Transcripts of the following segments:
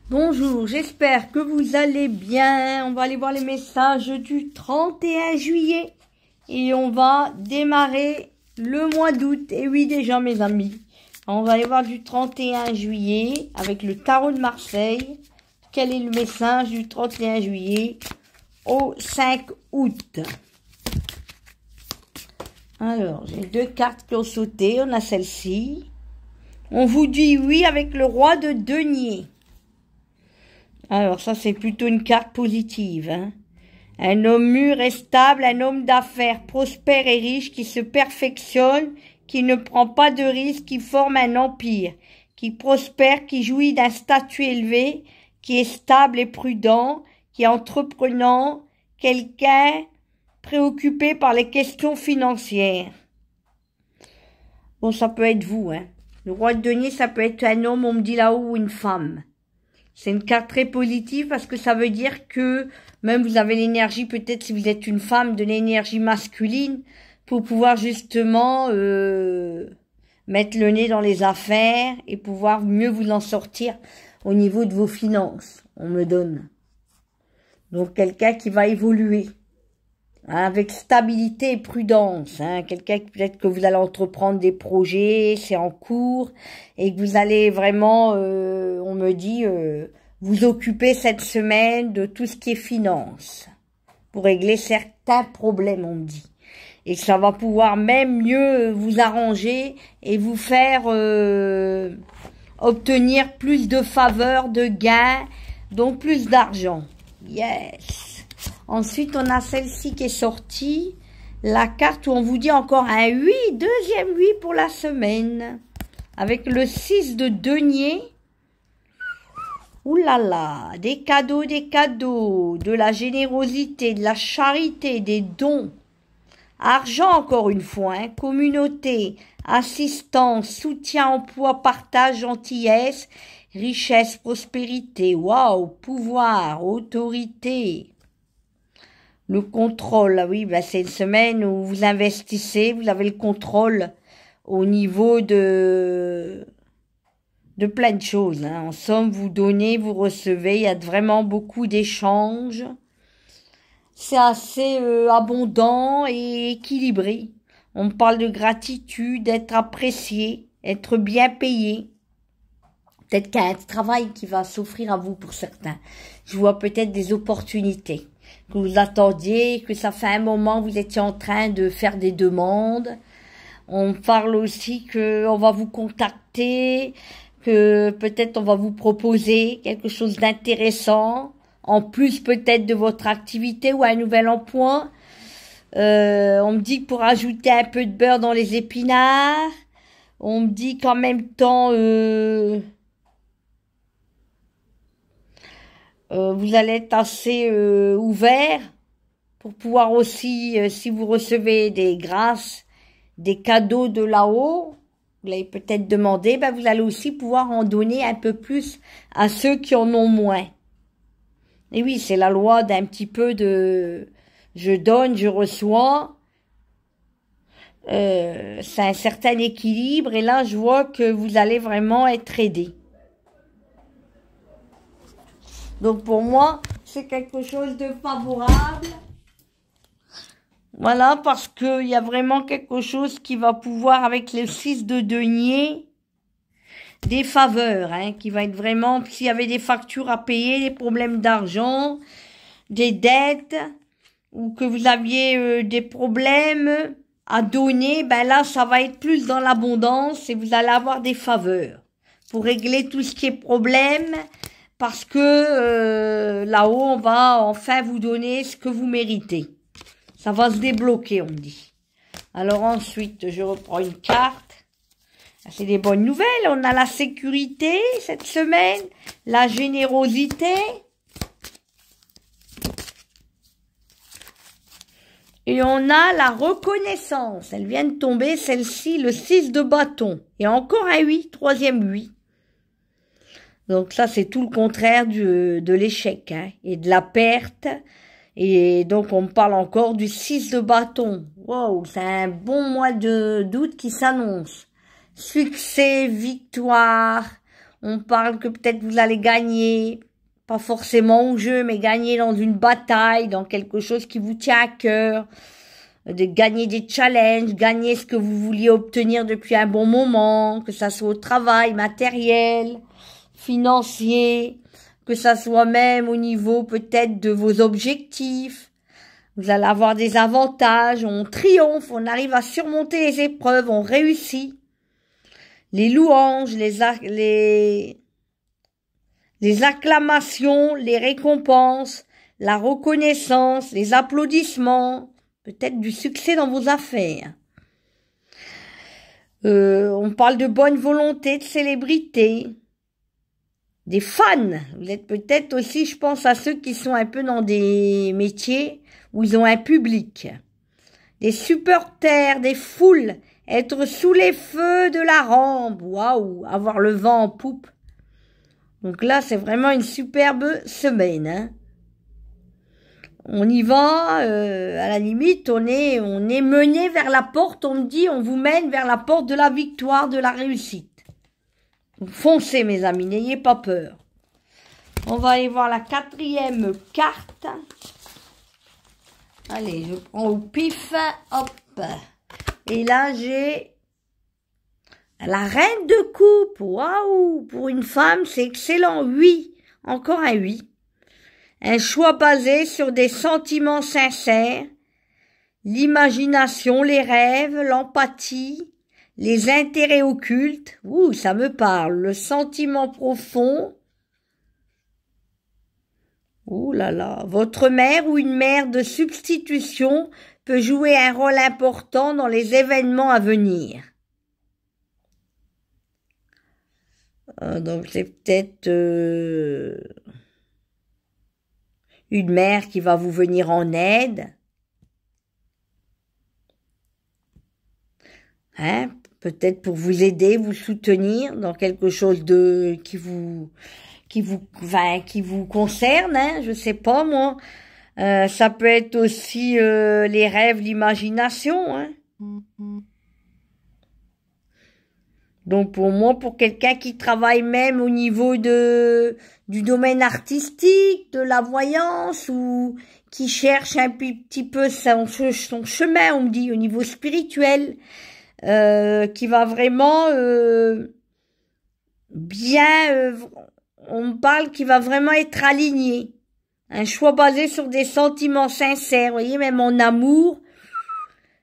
Bonjour, j'espère que vous allez bien. On va aller voir les messages du 31 juillet. Et on va démarrer le mois d'août. Et oui, déjà mes amis. On va aller voir du 31 juillet avec le tarot de Marseille. Quel est le message du 31 juillet au 5 août? Alors, j'ai deux cartes qui ont sauté. On a celle-ci. On vous dit oui avec le roi de denier. Alors ça, c'est plutôt une carte positive. Hein. Un homme mûr et stable, un homme d'affaires prospère et riche qui se perfectionne, qui ne prend pas de risques, qui forme un empire, qui prospère, qui jouit d'un statut élevé, qui est stable et prudent, qui est entreprenant, quelqu'un préoccupé par les questions financières. Bon, ça peut être vous, hein. Le roi de denier, ça peut être un homme, on me dit là-haut, ou une femme. C'est une carte très positive parce que ça veut dire que même vous avez l'énergie, peut-être si vous êtes une femme, de l'énergie masculine pour pouvoir justement mettre le nez dans les affaires et pouvoir mieux vous en sortir au niveau de vos finances, on me donne. Donc quelqu'un qui va évoluer hein, avec stabilité et prudence. Hein, quelqu'un qui peut-être que vous allez entreprendre des projets, c'est en cours et que vous allez vraiment, on me dit, vous occuper cette semaine de tout ce qui est finance pour régler certains problèmes, on me dit. Et que ça va pouvoir même mieux vous arranger et vous faire obtenir plus de faveurs, de gains, donc plus d'argent. Yes. Ensuite, on a celle-ci qui est sortie. La carte où on vous dit encore un 8, deuxième 8 pour la semaine. Avec le 6 de denier. Ouh là là, des cadeaux, de la générosité, de la charité, des dons. Argent encore une fois, hein, communauté, assistance, soutien, emploi, partage, gentillesse, richesse, prospérité, waouh, pouvoir, autorité. Le contrôle, oui, ben c'est une semaine où vous investissez, vous avez le contrôle au niveau de plein de choses. Hein. En somme, vous donnez, vous recevez, il y a vraiment beaucoup d'échanges. C'est assez abondant et équilibré. On me parle de gratitude, d'être apprécié, être bien payé. Peut-être qu'il y a un travail qui va s'offrir à vous pour certains. Je vois peut-être des opportunités que vous attendiez, que ça fait un moment que vous étiez en train de faire des demandes. On parle aussi que on va vous contacter, que peut-être on va vous proposer quelque chose d'intéressant, en plus peut-être de votre activité ou un nouvel emploi. On me dit que pour ajouter un peu de beurre dans les épinards, on me dit qu'en même temps, vous allez être assez ouvert pour pouvoir aussi, si vous recevez des grâces, des cadeaux de là-haut, vous l'avez peut-être demandé, ben vous allez aussi pouvoir en donner un peu plus à ceux qui en ont moins. Et oui, c'est la loi d'un petit peu de je donne, je reçois. C'est un certain équilibre et là, je vois que vous allez vraiment être aidé. Donc pour moi, c'est quelque chose de favorable. Voilà, parce qu'il y a vraiment quelque chose qui va pouvoir, avec le 6 de denier, des faveurs, hein, qui va être vraiment, s'il y avait des factures à payer, des problèmes d'argent, des dettes, ou que vous aviez des problèmes à donner, ben là, ça va être plus dans l'abondance et vous allez avoir des faveurs pour régler tout ce qui est problème. Parce que là-haut, on va enfin vous donner ce que vous méritez. Ça va se débloquer, on me dit. Alors ensuite, je reprends une carte. C'est des bonnes nouvelles. On a la sécurité cette semaine, la générosité. Et on a la reconnaissance. Elle vient de tomber, celle-ci, le 6 de bâton. Et encore un 8, troisième 8. Donc ça, c'est tout le contraire de l'échec hein, et de la perte. Et donc, on me parle encore du 6 de bâton. Wow, c'est un bon mois d'août qui s'annonce. Succès, victoire. On parle que peut-être vous allez gagner, pas forcément au jeu, mais gagner dans une bataille, dans quelque chose qui vous tient à cœur, de gagner des challenges, gagner ce que vous vouliez obtenir depuis un bon moment, que ça soit au travail, matériel, financier, que ça soit même au niveau peut-être de vos objectifs. Vous allez avoir des avantages, on triomphe, on arrive à surmonter les épreuves, on réussit. Les louanges, les acclamations, les récompenses, la reconnaissance, les applaudissements, peut-être du succès dans vos affaires. On parle de bonne volonté, de célébrité, des fans. Vous êtes peut-être aussi, je pense à ceux qui sont un peu dans des métiers où ils ont un public. Des supporters, des foules, être sous les feux de la rampe, waouh, avoir le vent en poupe. Donc là, c'est vraiment une superbe semaine, hein. On y va, à la limite, on est mené vers la porte, on me dit, on vous mène vers la porte de la victoire, de la réussite. Donc, foncez, mes amis, n'ayez pas peur. On va aller voir la 4e carte. Allez, je prends au pif, hop. Et là, j'ai la reine de coupe. Waouh! Pour une femme, c'est excellent. 8. Encore un 8. Un choix basé sur des sentiments sincères, l'imagination, les rêves, l'empathie, les intérêts occultes. Ouh, ça me parle. Le sentiment profond. Ouh là là. Votre mère ou une mère de substitution peut jouer un rôle important dans les événements à venir. Donc c'est peut-être une mère qui va vous venir en aide. Hein? Peut-être pour vous aider, vous soutenir dans quelque chose qui vous concerne, hein? Je sais pas moi. Ça peut être aussi les rêves, l'imagination, hein. Donc pour moi, pour quelqu'un qui travaille même au niveau du domaine artistique, de la voyance, ou qui cherche un petit peu son chemin, on me dit, au niveau spirituel, qui va vraiment on me parle qu'il va vraiment être aligné. Un choix basé sur des sentiments sincères, vous voyez, même en amour,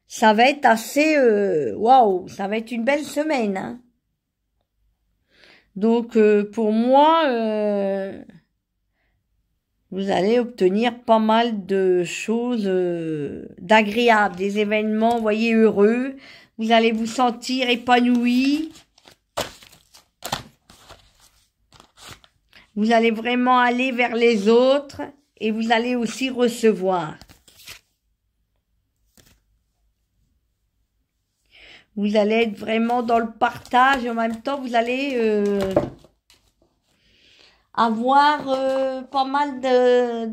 ça va être assez, waouh, ça va être une belle semaine, hein. Donc, pour moi, vous allez obtenir pas mal de choses d'agréables, des événements, vous voyez, heureux. Vous allez vous sentir épanoui. Vous allez vraiment aller vers les autres et vous allez aussi recevoir. Vous allez être vraiment dans le partage. En même temps, vous allez avoir pas mal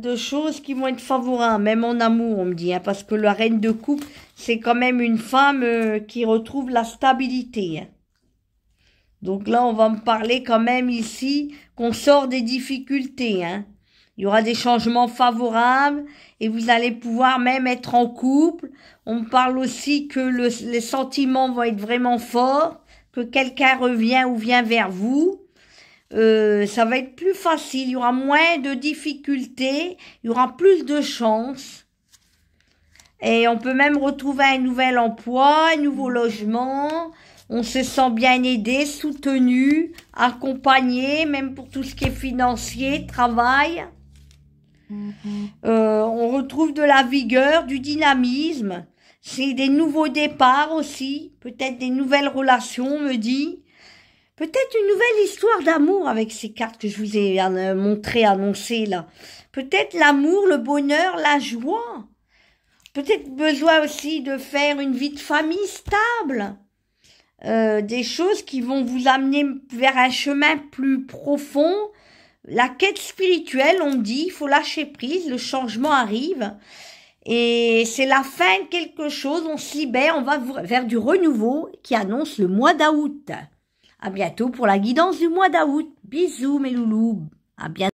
de choses qui vont être favorables, même en amour, on me dit, hein, parce que la reine de coupe, c'est quand même une femme qui retrouve la stabilité, hein. Donc là, on va me parler quand même ici qu'on sort des difficultés, hein. Il y aura des changements favorables et vous allez pouvoir même être en couple. On me parle aussi que les sentiments vont être vraiment forts, que quelqu'un revient ou vient vers vous. Ça va être plus facile, il y aura moins de difficultés, il y aura plus de chances. Et on peut même retrouver un nouvel emploi, un nouveau logement. On se sent bien aidé, soutenu, accompagné, même pour tout ce qui est financier, travail. On retrouve de la vigueur, du dynamisme. C'est des nouveaux départs aussi, peut-être des nouvelles relations, on me dit. Peut-être une nouvelle histoire d'amour avec ces cartes que je vous ai annoncées là. Peut-être l'amour, le bonheur, la joie. Peut-être besoin aussi de faire une vie de famille stable. Des choses qui vont vous amener vers un chemin plus profond. La quête spirituelle, on me dit, il faut lâcher prise, le changement arrive. Et c'est la fin de quelque chose, on se libère, on va vers du renouveau qui annonce le mois d'août. À bientôt pour la guidance du mois d'août. Bisous mes loulous. À bientôt.